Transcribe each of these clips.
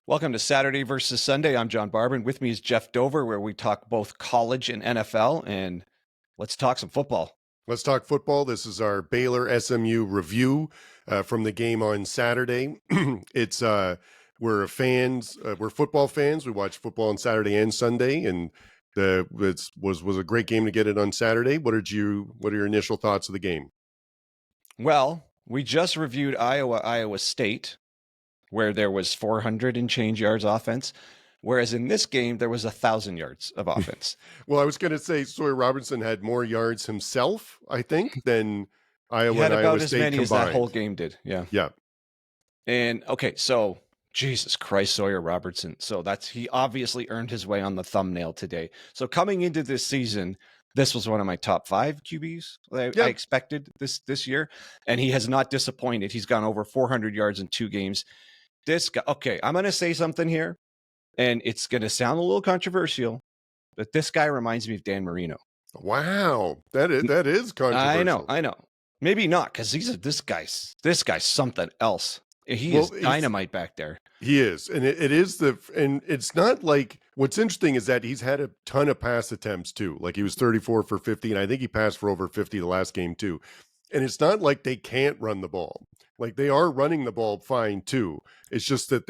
Welcome to Saturday versus Sunday. I'm John Barber. With me is Jeff Dover, where we talk both college and NFL. And let's talk some football. Let's talk football. This is our Baylor-SMU review from the game on Saturday. We're fans. We're football fans. We watch football on Saturday and Sunday, and it was a great game to get it on Saturday. What are your initial thoughts of the game? Well, we just reviewed Iowa State, where there was 400 and change yards offense, whereas in this game there was 1,000 yards of offense. Well, I was going to say Sawyer Robertson had more yards himself, I think, than Iowa He had and about Iowa as State many combined. as that whole game did. Yeah. Yeah. And okay, so Jesus Christ, Sawyer Robertson. So he obviously earned his way on the thumbnail today. So coming into this season, this was one of my top 5 QBs I expected this year, and he has not disappointed. He's gone over 400 yards in 2 games. This guy, okay, I'm going to say something here, and it's going to sound a little controversial, but this guy reminds me of Dan Marino. Wow, that is controversial. I know. Maybe not, because this guy's something else. He is dynamite back there. He is, and it's not like, what's interesting is that he's had a ton of pass attempts too. Like he was 34 for 50, and I think he passed for over 50 the last game too. And it's not like they can't run the ball. Like they are running the ball fine too. It's just that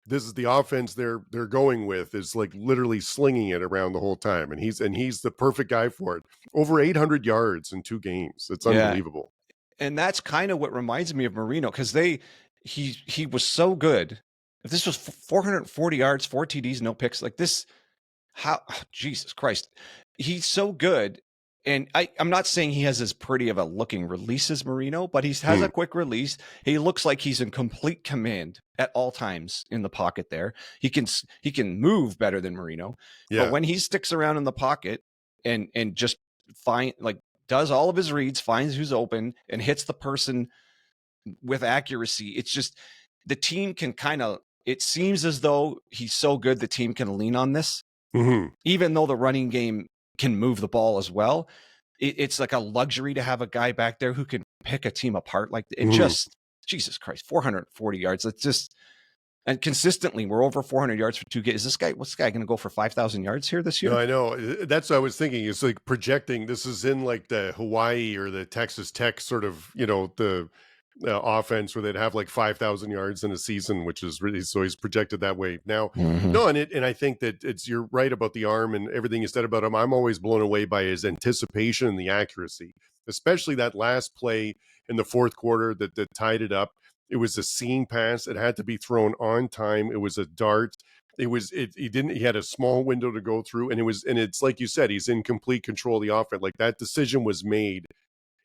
this is the offense they're going with, is like literally slinging it around the whole time, and he's the perfect guy for it. Over 800 yards in 2 games. It's unbelievable. And that's kind of what reminds me of Marino, because he was so good. If this was 440 yards, 4 TDs, no picks, like this, Jesus Christ, he's so good. And I'm not saying he has as pretty of a looking release as Marino, but he has a quick release. He looks like he's in complete command at all times in the pocket there. He can move better than Marino. Yeah. But when he sticks around in the pocket and just does all of his reads, finds who's open, and hits the person with accuracy, it's just the team can it seems as though he's so good the team can lean on this. Even though the running game can move the ball as well, it's like a luxury to have a guy back there who can pick a team apart. Like it just, Jesus Christ, 440 yards. It's just, and consistently we're over 400 yards for 2 games. What's this guy going to go for 5,000 yards here this year? No, I know. That's what I was thinking. It's like projecting. This is in like the Hawaii or the Texas Tech sort of, the offense where they'd have like 5,000 yards in a season, which is really, so he's projected that way now. No, and I think that you're right about the arm and everything you said about him. I'm always blown away by his anticipation and the accuracy, especially that last play in the 4th quarter that tied it up. It was a seam pass. It had to be thrown on time. It was a dart. He had a small window to go through, and it's like you said, he's in complete control of the offense. Like that decision was made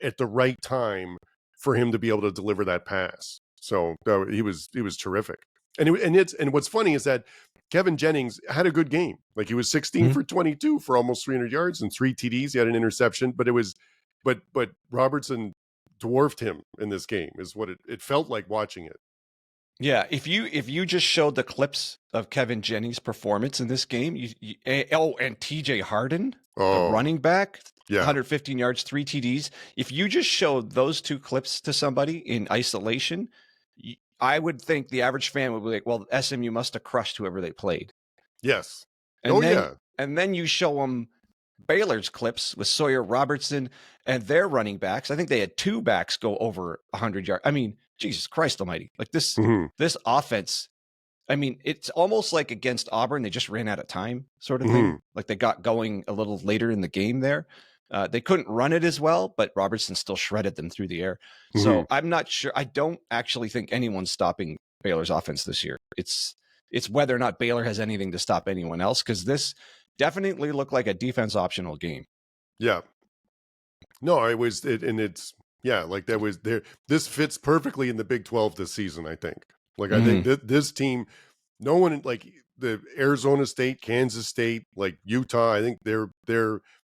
at the right time for him to be able to deliver that pass. So he was terrific. And what's funny is that Kevin Jennings had a good game. Like he was 16 for 22 for almost 300 yards and 3 TDs. He had an interception, but Robertson dwarfed him in this game is what it felt like watching it. Yeah, if you just showed the clips of Kevin Jennings' performance in this game, and TJ Harden, the running back, 115 yards, 3 TDs. If you just showed those 2 clips to somebody in isolation, I would think the average fan would be like, well, SMU must have crushed whoever they played. Yes. And then you show them Baylor's clips with Sawyer Robertson and their running backs. I think they had 2 backs go over 100 yards. I mean, Jesus Christ almighty. Like this offense, I mean, it's almost like against Auburn, they just ran out of time sort of thing. Like they got going a little later in the game there. They couldn't run it as well, but Robertson still shredded them through the air. So I'm not sure. I don't actually think anyone's stopping Baylor's offense this year. It's whether or not Baylor has anything to stop anyone else, because this definitely looked like a defense optional game. Yeah. No, like that was there. This fits perfectly in the Big 12 this season, I think. Like, I think this team, no one, like the Arizona State, Kansas State, like Utah, I think they're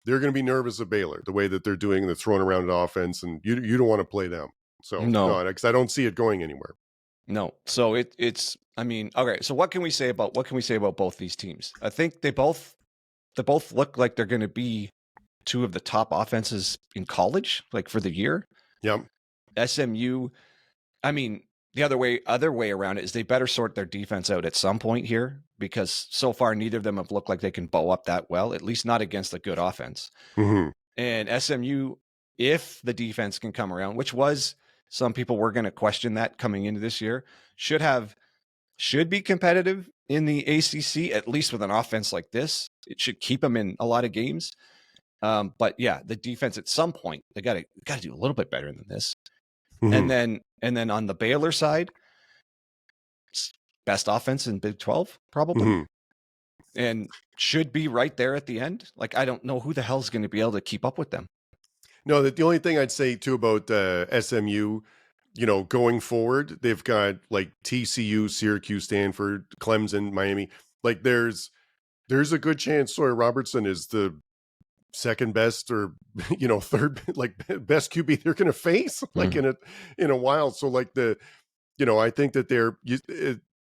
going to be nervous of Baylor, the way that they're doing the throwing around the offense, and you don't want to play them. So no, because I don't see it going anywhere. No. So it's I mean, okay, so what can we say about both these teams? I think they both look like they're going to be 2 of the top offenses in college, like for the year. Yeah. SMU, I mean, The other way around it is they better sort their defense out at some point here, because so far neither of them have looked like they can bow up that well, at least not against a good offense. Mm-hmm. And SMU, if the defense can come around, which was some people were going to question that coming into this year, should be competitive in the ACC, at least with an offense like this. It should keep them in a lot of games. But yeah, the defense at some point they got to do a little bit better than this. Mm-hmm. And then on the Baylor side, best offense in Big 12 probably, Mm-hmm. and should be right there at the end. Like, I don't know who the hell's going to be able to keep up with them. No, the only thing I'd say too about SMU, going forward, they've got like TCU, Syracuse, Stanford, Clemson, Miami. Like there's a good chance Sawyer Robertson is the second best or third like best QB they're going to face like in a while. So like I think that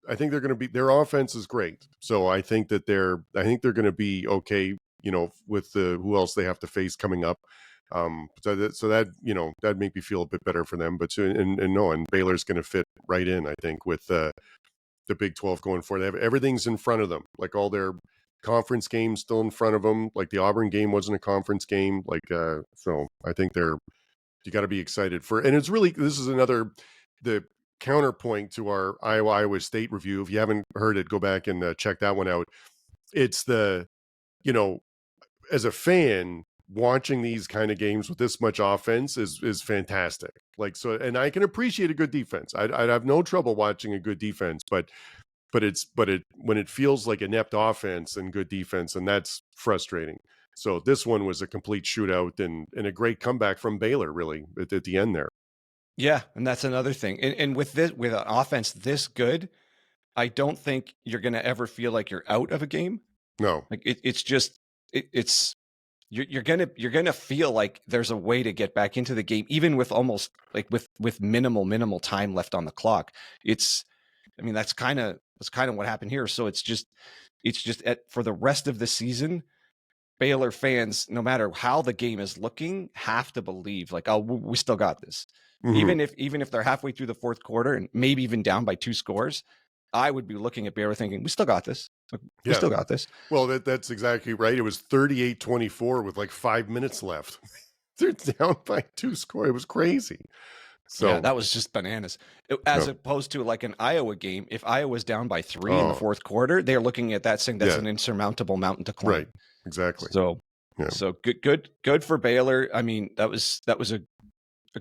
I think they're going to be, their offense is great. So I think they're going to be okay, with who else they have to face coming up. So that that'd make me feel a bit better for them. But and Baylor's going to fit right in, I think, with the Big 12 going forward. They have everything's in front of them, like all their conference games still in front of them. Like the Auburn game wasn't a conference game. Like so I think you got to be excited for. And it's really, this is the counterpoint to our Iowa State review. If you haven't heard it, go back and check that one out. It's as a fan, watching these kind of games with this much offense is fantastic. Like, so, and I can appreciate a good defense. I'd have no trouble watching a good defense, but when it feels like inept offense and good defense, and that's frustrating. So this one was a complete shootout and a great comeback from Baylor, really, at the end there. Yeah, and that's another thing. And with an offense this good, I don't think you're going to ever feel like you're out of a game. No, like it's you're gonna feel like there's a way to get back into the game, even with almost like with minimal time left on the clock. That's kind of what happened here. So it's just for the rest of the season, Baylor fans, no matter how the game is looking, have to believe like, oh, we still got this. mm-hmm. Even if they're halfway through the fourth quarter and maybe even down by 2 scores, I would be looking at Baylor thinking, we still got this. We still got this. Well, that's exactly right. It was 38-24 with like 5 minutes left. They're down by 2 scores. It was crazy. So yeah, that was just bananas. As opposed to like an Iowa game, if Iowa's down by 3 in the fourth quarter, they're looking at that saying that's an insurmountable mountain to climb. Right. Exactly. So good for Baylor. I mean, that was a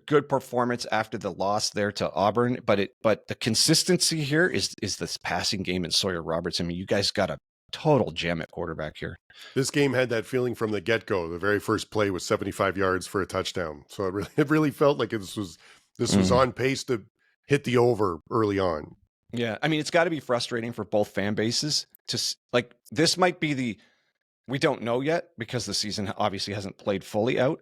good performance after the loss there to Auburn, but the consistency here is this passing game and Sawyer Robertson. I mean, you guys got a total gem at quarterback here. This game had that feeling from the get-go. The very first play was 75 yards for a touchdown. So it really felt like this was on pace to hit the over early on. Yeah, I mean, it's got to be frustrating for both fan bases to like, this might be we don't know yet because the season obviously hasn't played fully out,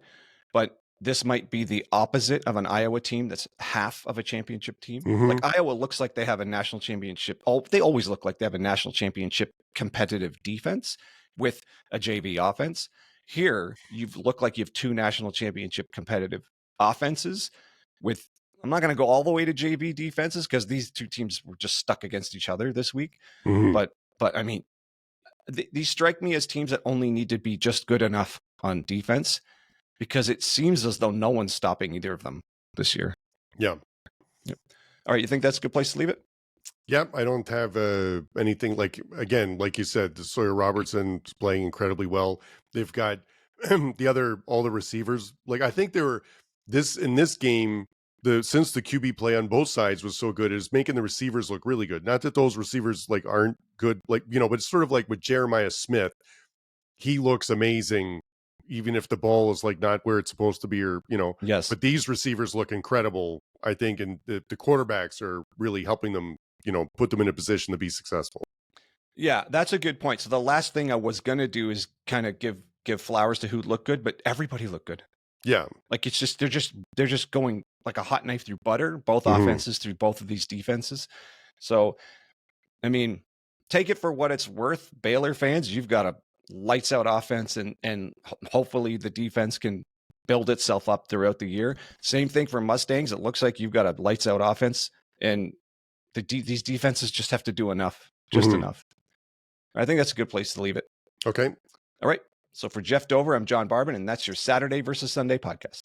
but this might be the opposite of an Iowa team that's half of a championship team. Mm-hmm. Like Iowa looks like they have a national championship. They always look like they have a national championship competitive defense with a JV offense. Here, you look like you have 2 national championship competitive offenses with, I'm not going to go all the way to JV defenses because these 2 teams were just stuck against each other this week. Mm-hmm. But I mean, these strike me as teams that only need to be just good enough on defense, because it seems as though no one's stopping either of them this year. Yeah. Yep. All right. You think that's a good place to leave it? Yep. I don't have anything like you said, Sawyer Robertson is playing incredibly well. They've got all the receivers. Like, I think in this game, since the QB play on both sides was so good, is making the receivers look really good. Not that those receivers like aren't good, like, but it's sort of like with Jeremiah Smith, he looks amazing, even if the ball is like not where it's supposed to be, or, yes. But these receivers look incredible, I think, and the quarterbacks are really helping them, put them in a position to be successful. Yeah, that's a good point. So the last thing I was going to do is kind of give flowers to who looked good, but everybody looked good. Yeah. Like, it's just, they're just going like a hot knife through butter, both offenses through both of these defenses. So, I mean, take it for what it's worth. Baylor fans, you've got a lights out offense, and hopefully the defense can build itself up throughout the year. Same thing for Mustangs. It looks like you've got a lights out offense And these defenses just have to do enough, just enough. I think that's a good place to leave it. Okay. All right. So for Jeff Dover, I'm John Barban, and that's your Saturday versus Sunday podcast.